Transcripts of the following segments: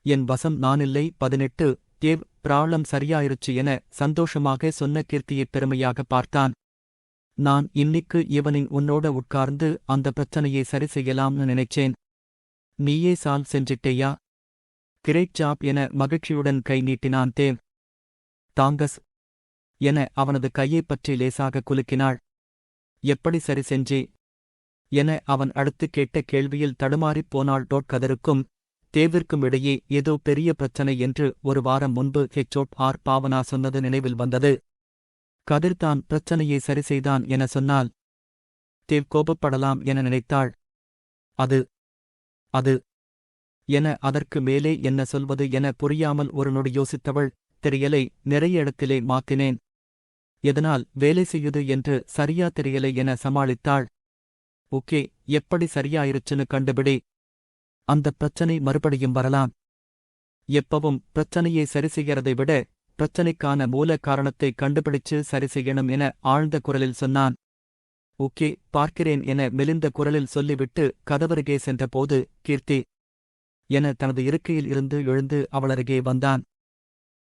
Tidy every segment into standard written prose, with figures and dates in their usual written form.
என் வசம் நானில்லை. 18 தேவ் பிராளம் சரியாயிருச்சு என சந்தோஷமாக சொன்ன கீர்த்தியைப் பெருமையாக பார்த்தான். நான் இன்னிக்கு ஈவனிங் உன்னோட உட்கார்ந்து அந்த பிரச்சனையை சரி செய்யலாம்னு நினைச்சேன். நீயே சால்வ் செஞ்சிட்டேயா? கிரேட் ஜாப் என மகிழ்ச்சியுடன் கை நீட்டினான் தேவ். தாங்கஸ் என அவனது கையைப் பற்றி லேசாக குலுக்கினாள். எப்படி சரி செஞ்சே என அவன் அடுத்து கேட்ட கேள்வியில் தடுமாறிப் போனாள். கதருக்கும் தேவிற்கும் இடையே ஏதோ பெரிய பிரச்சனை என்று ஒரு வாரம் முன்பு ஹெச்ஓஆர் பாவனா சொன்னது நினைவில் வந்தது. கதிர்தான் பிரச்சனையை சரி செய்தான் என சொன்னால் தேவ் கோபப்படலாம் என நினைத்தாள். அது என அதற்கு மேலே என்ன சொல்வது என புரியாமல் ஒரு நொடி யோசித்தவள், தெரியலை, நிறைய இடத்திலே மாத்தினேன். எதனால் வேலை செய்யுது என்று சரியா தெரியலை என சமாளித்தாள். ஓகே, எப்படி சரியாயிருச்சுன்னு கண்டுபிடி. அந்த பிரச்சனை மறுபடியும் வரலாம். எப்பவும் பிரச்சனையை சரி செய்யறதை விட பிரச்சனைக்கான மூல காரணத்தை கண்டுபிடிச்சு சரி செய்யணும் என ஆழ்ந்த குரலில் சொன்னான். ஓகே, பார்க்கிறேன் என மெலிந்த குரலில் சொல்லிவிட்டு கதவருகே சென்றபோது கீர்த்தி என தனது இருக்கையில் இருந்து எழுந்து அவளருகே வந்தான்.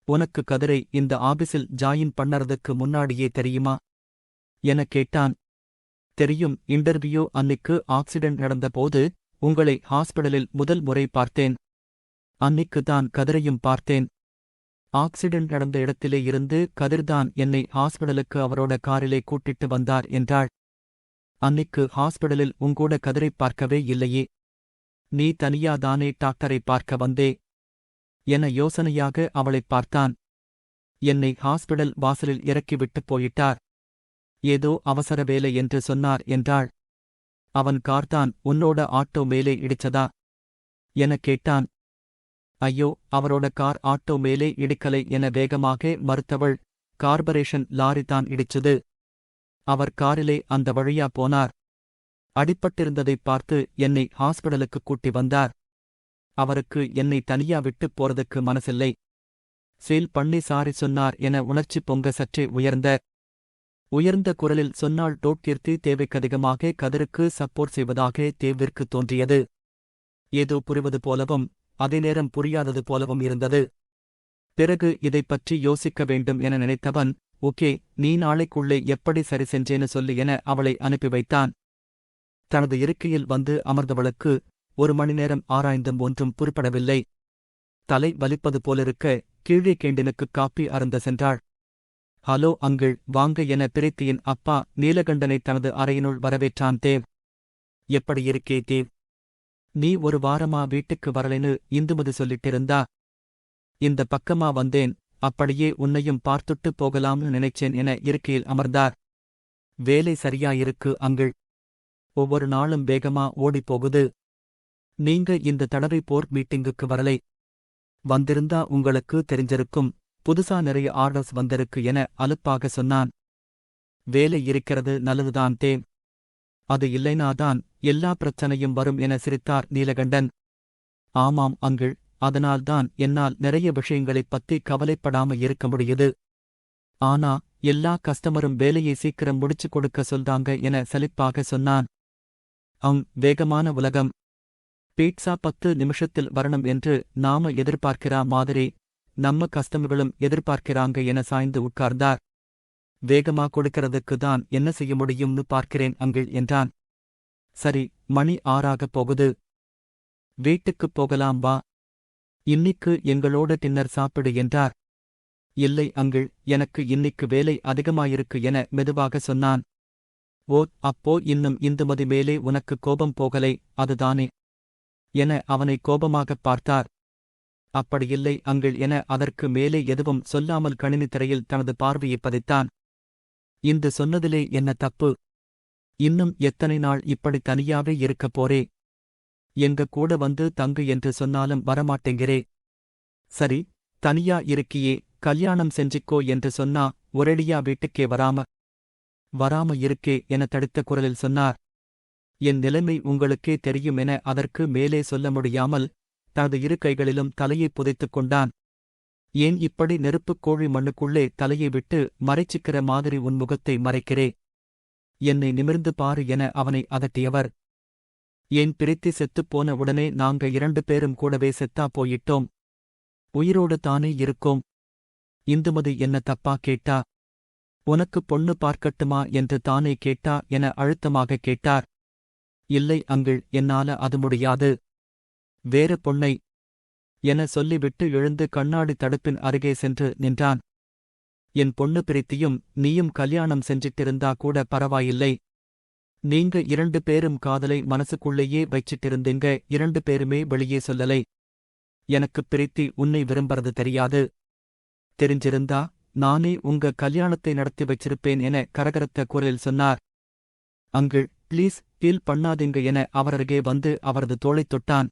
உனக்கு கதிரை இந்த ஆபீஸில் ஜாயின் பண்ணறதுக்கு முன்னாடியே தெரியுமா என கேட்டான். தெரியும், இன்டர்வியூ அன்னிக்கு ஆக்சிடென்ட் நடந்தபோது உங்களை ஹாஸ்பிடலில் முதல் முறை பார்த்தேன். அன்னிக்கு தான் கதிரையும் பார்த்தேன். ஆக்சிடென்ட் நடந்த இடத்திலே இருந்து கதிர்தான் என்னை ஹாஸ்பிடலுக்கு அவரோட காரிலே கூட்டிட்டு வந்தார் என்றாள். அன்னிக்கு ஹாஸ்பிடலில் உங்கூட கதிரை பார்க்கவே இல்லையே, நீ தனியாதானே டாக்டரை பார்க்க வந்தே என யோசனையாக அவளைப் பார்த்தான். என்னை ஹாஸ்பிடல் வாசலில் இறக்கிவிட்டுப் போயிட்டார். ஏதோ அவசர வேலை என்று சொன்னார் என்றாள். அவன் கார்தான் உன்னோட ஆட்டோ மேலே இடிச்சதா என கேட்டான். ஐயோ, அவரோட கார் ஆட்டோ மேலே இடிக்கலை என வேகமாக மறுத்தவள். கார்பரேஷன் லாரிதான் இடிச்சுது. அவர் காரிலே அந்த வழியா போனார். அடிபட்டிருந்ததைப் பார்த்து என்னை ஹாஸ்பிடலுக்கு கூட்டி வந்தார். அவருக்கு என்னை தனியா விட்டுப் போறதுக்கு மனசில்லை. சேல் பண்ணி சாரி சொன்னார் என உணர்ச்சி பொங்க சற்றே உயர்ந்த குரலில் சொன்னாள். கீர்த்தி தேவைக்கதிகமாக கதிருக்கு சப்போர்ட் செய்வதாக தேவிற்கு தோன்றியது. ஏதோ புரிவது போலவும் அதே நேரம் புரியாதது போலவும் இருந்தது. பிறகு இதைப் பற்றி யோசிக்க வேண்டும் என நினைத்தவன், ஓகே, நீ நாளைக்குள்ளே எப்படி சரி செஞ்சேன்னு சொல்லு என அவளை அனுப்பி வைத்தான். தனது இருக்கையில் வந்து அமர்ந்தவளுக்கு 1 மணி நேரம் ஆராய்ந்தும் ஒன்றும் புரிப்படவில்லை. தலை வலிப்பது போலிருக்க கீழே கேண்டீனுக்கு காப்பி அருந்த சென்றாள். ஹலோ அங்கிள், வாங்க என பிரீத்தியின் அப்பா நீலகண்டனை தனது அறையினுள் வரவேற்றான் தேவ். எப்படி இருக்கே தேவ்? நீ ஒரு வாரமா வீட்டுக்கு வரலைன்னு இந்துமதி சொல்லிட்டிருந்தா. இந்த பக்கமா வந்தேன், அப்படியே உன்னையும் பார்த்துட்டு போகலாம்னு நினைச்சேன் என இருக்கையில் அமர்ந்தார். வேலை சரியாயிருக்கு அங்கிள். ஒவ்வொரு நாளும் வேகமா ஓடிப்போகுது. நீங்க இந்த தடவை போர்ட் மீட்டிங்குக்கு வரலை. வந்திருந்தா உங்களுக்கு தெரிஞ்சிருக்கும், புதுசா நிறைய ஆர்டர்ஸ் வந்திருக்கு என அலுப்பாக சொன்னான். வேலை இருக்கிறது நல்லதுதான் தேவ். அது இல்லைனாதான் எல்லா பிரச்சனையும் வரும் என சிரித்தார் நீலகண்டன். ஆமாம் அங்கிள், அதனால்தான் என்னால் நிறைய விஷயங்களைப் பத்தி கவலைப்படாம இருக்க முடியுது. ஆனா எல்லா கஸ்டமரும் வேலையை சீக்கிரம் முடிச்சு கொடுக்க சொல்றாங்க என சலிப்பாக சொன்னான். வேகமான உலகம். பீட்சா 10 நிமிஷத்தில் வரணும் என்று நாம எதிர்பார்க்கிறா மாதிரி நம்ம கஸ்டமர்களும் எதிர்பார்க்கிறாங்க என சாய்ந்து உட்கார்ந்தார். வேகமா கொடுக்கறதுக்கு தான் என்ன செய்ய முடியும்னு பார்க்கிறேன் அங்கிள் என்றான். சரி, மணி 6 போகுது. வீட்டுக்குப் போகலாம் வா. இன்னிக்கு எங்களோட டின்னர் சாப்பிடு என்றார். இல்லை அங்கிள், எனக்கு இன்னிக்கு வேலை அதிகமாயிருக்கு என மெதுவாக சொன்னான். ஓ, அப்போ இன்னும் இந்துமதி மேலே உனக்கு கோபம் போகலை, அதுதானே என அவனை கோபமாகப் பார்த்தார். அப்படியில்லை அங்கிள் என அதற்கு மேலே எதுவும் சொல்லாமல் கணினி திரையில் தனது பார்வையைப் பதித்தான். இந்து சொன்னதிலே என்ன தப்பு? இன்னும் எத்தனை நாள் இப்படி தனியாவே இருக்கப் போரே? எங்க கூட வந்து தங்கு என்று சொன்னாலும் வரமாட்டேங்கிறே. சரி, தனியா இருக்கியே, கல்யாணம் செஞ்சிக்கோ என்று சொன்னா ஒரேடியா வீட்டுக்கே வராம இருக்கே என தடித்த குரலில் சொன்னார். என் நிலைமை உங்களுக்கே தெரியும் என அதற்கு மேலே சொல்ல முடியாமல் தனது இரு கைகளிலும் தலையை புதைத்துக் கொண்டான். ஏன் இப்படி நெருப்புக் கோழி மண்ணுக்குள்ளே தலையை விட்டு மறைச்சிக்கிற மாதிரி உன் முகத்தை மறைக்கிறே? என்னை நிமிர்ந்து பாரு என அவனை அதட்டியவர். ஏன் பிரித்தி செத்துப்போன உடனே நாங்க 2 பேரும் கூடவே செத்தா போயிட்டோம். உயிரோடு தானே இருக்கோம். இந்துமதி என்ன தப்பா கேட்டா? உனக்கு பொண்ணு பார்க்கட்டுமா என்று தானே கேட்டா என அழுத்தமாக கேட்டார். இல்லை அங்கிள், என்னால அது முடியாது. வேற பொண்ணை என சொல்லிவிட்டு எழுந்து கண்ணாடி தடுப்பின் அருகே சென்று நின்றான். என் பொண்ணு பிரீத்தியும் நீயும் கல்யாணம் செஞ்சிட்டிருந்தா கூட பரவாயில்லை. நீங்க 2 பேரும் காதலை மனசுக்குள்ளேயே வச்சிட்டிருந்தீங்க, 2 பேருமே வெளியே சொல்லலை. எனக்கு பிரீத்தி உன்னை விரும்பறது தெரியாது. தெரிஞ்சிருந்தா நானே உங்க கல்யாணத்தை நடத்தி வச்சிருப்பேன் என கரகரத்த குரலில் சொன்னார். அங்கிள், ப்ளீஸ் ஃபீல் பண்ணாதீங்க என அவரருகே வந்து அவரது தோளைத் தொட்டான்.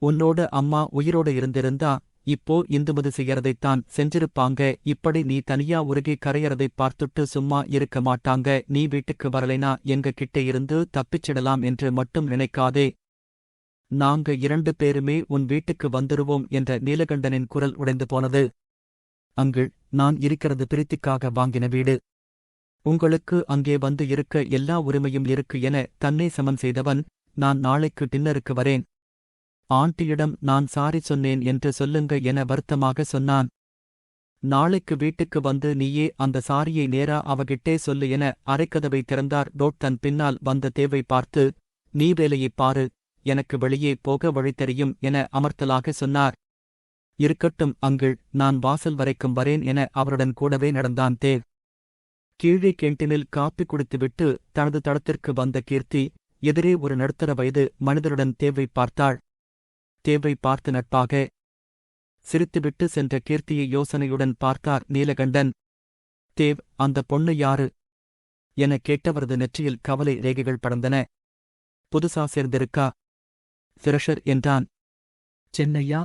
உன்னோட அம்மா உயிரோடு இருந்திருந்தா இப்போ இந்துமதி செய்யறதைத்தான் செஞ்சிருப்பாங்க. இப்படி நீ தனியா உருகி கரையறதைப் பார்த்துட்டு சும்மா இருக்க மாட்டாங்க. நீ வீட்டுக்கு வரலைனா எங்க கிட்டே இருந்து தப்பிச்சிடலாம் என்று மட்டும் நினைக்காதே. நாங்க 2 பேருமே உன் வீட்டுக்கு வந்துருவோம் என்ற நீலகண்டனின் குரல் உடைந்து போனது. அங்கிள், நான் இருக்கிறது பிரீத்திக்காக வாங்கின வீடு. உங்களுக்கு அங்கே வந்து இருக்க எல்லா உரிமையும் இருக்கு என தன்னை சமன் செய்தவன், நான் நாளைக்கு டின்னருக்கு வரேன். ஆண்டியிடம் நான் சாரி சொன்னேன் என்று சொல்லுங்க என வருத்தமாக சொன்னான். நாளைக்கு வீட்டுக்கு வந்து நீயே அந்த சாரியை நேரா அவகிட்டே சொல்லு என அரைக்கதவை திறந்தார். டோட் தன் பின்னால் வந்த தேவை பார்த்து, நீ வேலையைப் பாரு, எனக்கு வெளியே போக வழி தெரியும் என அமர்த்தலாக சொன்னார். இருக்கட்டும் அங்கிள், நான் வாசல் வரைக்கும் வரேன் என அவருடன் கூடவே நடந்தான் தேவ். கீழே கேண்டீனில் காப்பி குடித்துவிட்டு தனது தடத்திற்கு வந்த கீர்த்தி எதிரே ஒரு நடுத்தர வயது மனிதருடன் தேவை பார்த்தாள். தேவை பார்த்து நட்பாக சிரித்துவிட்டு சென்ற கீர்த்தியை யோசனையுடன் பார்த்தார் நீலகண்டன். தேவ், அந்த பொண்ணு யாரு என கேட்டவரது நெற்றியில் கவலை ரேகைகள் படர்ந்தன. புதுசா சேர்ந்திருக்கா? ஃப்ரெஷர் என்றான். சென்னையா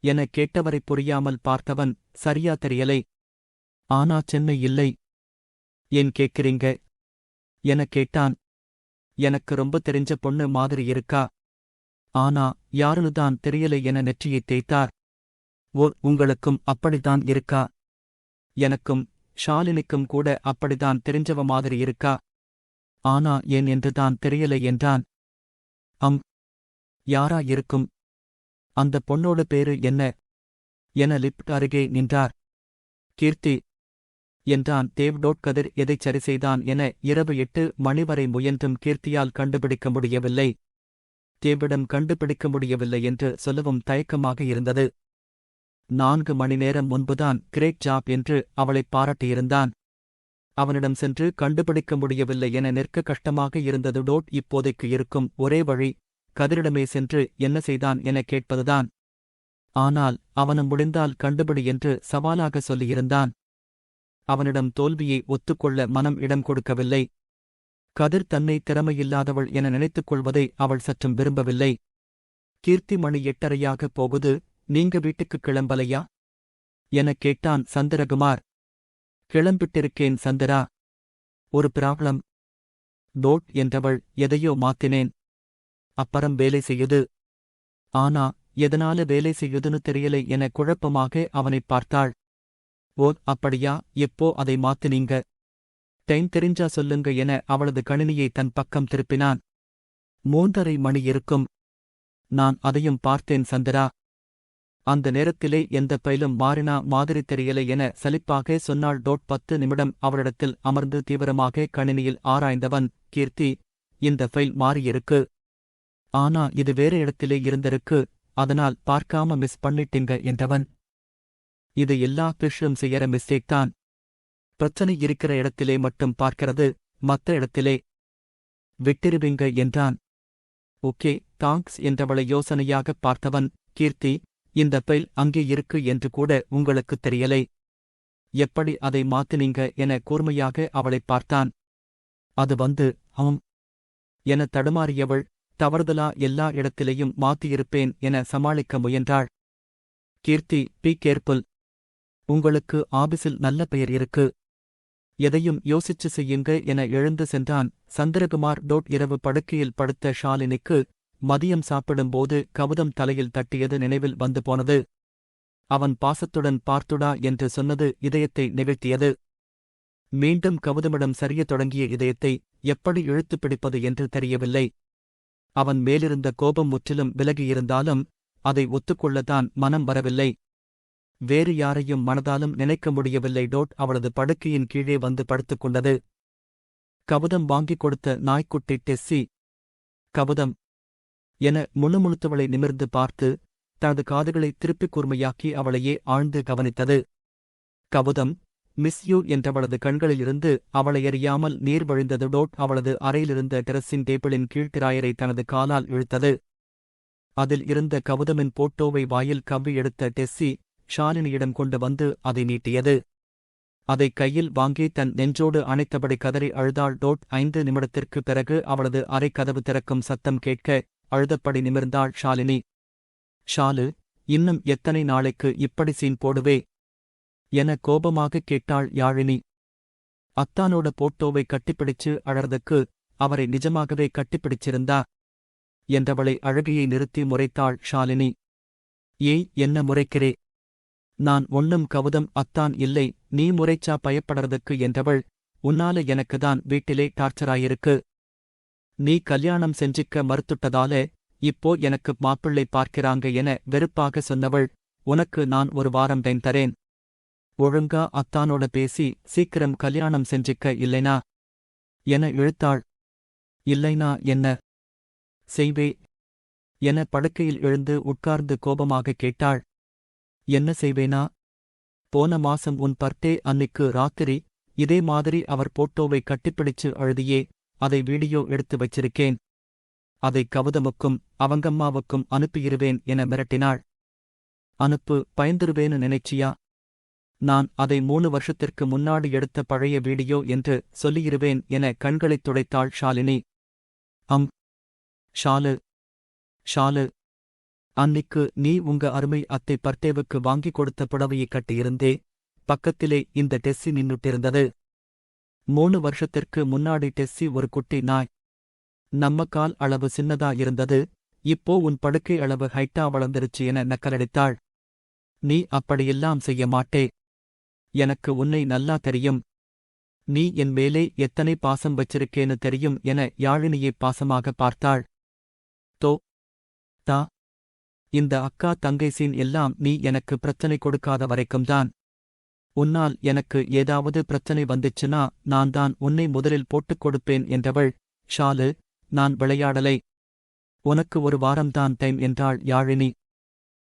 என கேட்டவரை புரியாமல் பார்த்தவன், சரியா தெரியலை. ஆனா சென்னை இல்லை. ஏன் கேட்கிறீங்க என கேட்டான். எனக்கு ரொம்ப தெரிஞ்ச பொண்ணு மாதிரி இருக்கா, ஆனா யாருன்னுதான் தெரியலை என நெற்றியைத் தேய்த்தார். ஓ, உங்களுக்கும் அப்படித்தான் இருக்கா? எனக்கும் ஷாலினிக்கும் கூட அப்படித்தான் தெரிஞ்சவ மாதிரி இருக்கா, ஆனா ஏன் என்றுதான் தெரியலை என்றான். யாரா இருக்கும்? அந்த பொண்ணோட பேரு என்ன என லிப்ட் அருகே நின்றார். கீர்த்தி என்றான் தேவ். கதிர் எதைச் சரி செய்தான் என இரவு 8 மணி வரை முயன்றும் கீர்த்தியால் கண்டுபிடிக்க முடியவில்லை. தேவிடம் கண்டுபிடிக்க முடியவில்லை என்று சொல்லவும் தயக்கமாக இருந்தது. 4 மணி நேரம் முன்புதான் கிரேட் ஜாப் என்று அவளைப் பாராட்டியிருந்தான். அவனிடம் சென்று கண்டுபிடிக்க முடியவில்லை என நிற்க கஷ்டமாக இருந்தது. இப்போதைக்கு இருக்கும் ஒரே வழி கதிரிடமே சென்று என்ன செய்தான் என கேட்பதுதான். ஆனால் அவனும் முடிந்தால் கண்டுபிடி என்று சவாலாக சொல்லியிருந்தான். அவனிடம் தோல்வியை ஒத்துக்கொள்ள மனம் இடம் கொடுக்கவில்லை. கதிர் தன்னை திறமையில்லாதவள் என நினைத்துக் கொள்வதை அவள் சற்றும் விரும்பவில்லை. கீர்த்தி மணி 8:30 போகுது, நீங்க வீட்டுக்குக் கிளம்பலையா எனக் கேட்டான் சந்திரகுமார். கிளம்பிட்டிருக்கேன் சந்திரா. ஒரு ப்ராப்ளம் என்றவள், எதையோ மாத்தினேன். அப்புறம் வேலை செய்யுது. ஆனா எதனால வேலை செய்யுதுன்னு தெரியலை என குழப்பமாக அவனைப் பார்த்தாள். ஓ, அப்படியா, எப்போ அதை மாத்துனீங்க? டைம் தெரிஞ்சா சொல்லுங்க என அவளது கணினியை தன் பக்கம் திருப்பினான். 3:30 மணி இருக்கும். நான் அதையும் பார்த்தேன் சந்திரா. அந்த நேரத்திலே எந்த பைலும் மாறினா மாதிரி தெரியலை என சலிப்பாக சொன்னாள். 10 நிமிடம் அவளிடத்தில் அமர்ந்து தீவிரமாக கணினியில் ஆராய்ந்தவன், கீர்த்தி, இந்த ஃபைல் மாறியிருக்கு. ஆனா இது வேற இடத்திலே இருந்திருக்கு, அதனால் பார்க்காம மிஸ் பண்ணிட்டீங்க என்றவன். இது எல்லா ஃபிஷ்ஷும் செய்யற மிஸ்டேக் தான். பிரச்சனை இருக்கிற இடத்திலே மட்டும் பார்க்கிறது, மற்ற இடத்திலே விட்டிருவீங்க என்றான். ஓகே தாங்க்ஸ் என்றவளை யோசனையாகப் பார்த்தவன், கீர்த்தி, இந்த ஃபைல் அங்கே இருக்கு என்று கூட உங்களுக்குத் தெரியலை. எப்படி அதை மாத்தினீங்க என கூர்மையாக அவளைப் பார்த்தான். அது என தடுமாறியவள், தவறுதலா எல்லா இடத்திலேயும் மாத்தியிருப்பேன் என சமாளிக்க முயன்றாள். கீர்த்தி, பி கேர்ஃபுல். உங்களுக்கு ஆபீஸில் நல்ல பெயர் இருக்கு. எதையும் யோசிச்சு செய்யுங்க என எழுந்து சென்றான் சந்திரகுமார். இரவு படுக்கையில் படுத்த ஷாலினிக்கு மதியம் சாப்பிடும்போது கவுதம் தலையில் தட்டியது நினைவில் வந்து போனது. அவன் பாசத்துடன் பார்த்துடா என்று சொன்னது இதயத்தை நெகிழ்த்தியது. மீண்டும் கவுதமிடம் சரியத் தொடங்கிய இதயத்தை எப்படி இழுத்துப் பிடிப்பது என்று தெரியவில்லை. அவன் மேலிருந்த கோபம் முற்றிலும் விலகியிருந்தாலும் அதை ஒத்துக்கொள்ளத்தான் மனம் வரவில்லை. வேறு யாரையும் மனதாலும் நினைக்க முடியவில்லை. அவளது படுக்கையின் கீழே வந்து படுத்துக் கொண்டது. கபுதம் வாங்கிக் கொடுத்த நாய்க்குட்டி டெஸ்ஸி. கபுதம் என முணுமுணுத்தவளை நிமிர்ந்து பார்த்து தனது காதுகளை திருப்பிக் கூர்மையாக்கி அவளையே ஆழ்ந்து கவனித்தது. கபுதம் மிஸ் யூ என்றவளது கண்களிலிருந்து அவளை அறியாமல் நீர் வழிந்தது. அவளது அறையிலிருந்த டெரஸின் டேபிளின் கீழ்த்திராயரை தனது காலால் இழுத்தது. அதில் இருந்த கபுதமின் போட்டோவை வாயில் கவ்வி எடுத்த டெஸ்ஸி ஷாலினியிடம் கொண்டு வந்து அதை நீட்டியது. அதை கையில் வாங்கி தன் நெஞ்சோடு அணைத்தபடி கதறி அழுதாள். 5 நிமிடத்திற்குப் பிறகு அவளது அறை கதவு திறக்கும் சத்தம் கேட்க அழுதப்படி நிமிர்ந்தாள் ஷாலினி. ஷாலு, இன்னும் எத்தனை நாளைக்கு இப்படி சீன் போடுவே என கோபமாகக் கேட்டாள் யாழினி. அத்தானோட போட்டோவை கட்டிப்பிடிச்சு அழறதுக்கு அவரை நிஜமாகவே கட்டிப்பிடிச்சிருந்தா என்றவளை அழுகையை நிறுத்தி முறைத்தாள் ஷாலினி. ஏய், என்ன முறைக்கிறே? நான் ஒன்னும் கவுதம் அத்தான் இல்லை, நீ முறைச்சா பயப்படறதுக்கு என்றவள். உன்னால எனக்குதான் வீட்டிலே டார்ச்சராயிருக்கு. நீ கல்யாணம் செஞ்சிக்க மறுத்துட்டதால இப்போ எனக்கு மாப்பிள்ளை பார்க்கிறாங்க என வெறுப்பாக சொன்னவள். உனக்கு நான் ஒரு வாரம் டைம் தரேன். ஒழுங்கா அத்தானோட பேசி சீக்கிரம் கல்யாணம் செஞ்சிக்க இல்லைனா என இழுத்தாள். இல்லைனா என்ன செய்வே என படுக்கையில் எழுந்து உட்கார்ந்து கோபமாகக் கேட்டாள். என்ன செய்வேனா? போன மாசம் உன் பர்த்டே அன்னிக்கு ராத்திரி இதே மாதிரி அவர் போட்டோவை கட்டிப்பிடிச்சு அழுதியே, அதை வீடியோ எடுத்து வச்சிருக்கேன். அதை கவுதமுக்கும் அவங்கம்மாவுக்கும் அனுப்பியிருவேன் என மிரட்டினாள். அனுப்பு, பயந்துருவேன்னு நினைச்சியா? நான் அதை 3 வருஷத்திற்கு முன்னாடி எடுத்த பழைய வீடியோ என்று சொல்லியிருவேன் என கண்களைத் துடைத்தாள் ஷாலினி. ஷாலு ஷாலு அன்னிக்கு நீ உங்க அருமை அத்தை பர்த்தேவுக்கு வாங்கிக் கொடுத்த புடவையை கட்டியிருந்தே, பக்கத்திலே இந்த டெஸ்ஸி நின்னுட்டிருந்தது. 3 வருஷத்திற்கு முன்னாடி டெஸ்ஸி ஒரு குட்டி நாய். நம்ம கால் அளவு சின்னதா இருந்தது, இப்போ உன் படுக்கை அளவு ஹைட்டா வளர்ந்துருச்சு என நக்கலடித்தாள். நீ அப்படியெல்லாம் செய்ய மாட்டே. எனக்கு உன்னை நல்லா தெரியும். நீ என் மேலே எத்தனை பாசம் வச்சிருக்கேன்னு தெரியும் என யாழினியை பாசமாக பார்த்தாள். தோ தா இந்த அக்கா தங்கை சீன் எல்லாம் நீ எனக்கு பிரச்சனை கொடுக்காத வரைக்கும்தான். உன்னால் எனக்கு ஏதாவது பிரச்சனை வந்துச்சுன்னா நான் தான் உன்னை முதலில் போட்டுக் கொடுப்பேன் என்றவள். ஷாலு, நான் விளையாடலை. உனக்கு ஒரு வாரம்தான் டைம் என்றாள் யாழினி.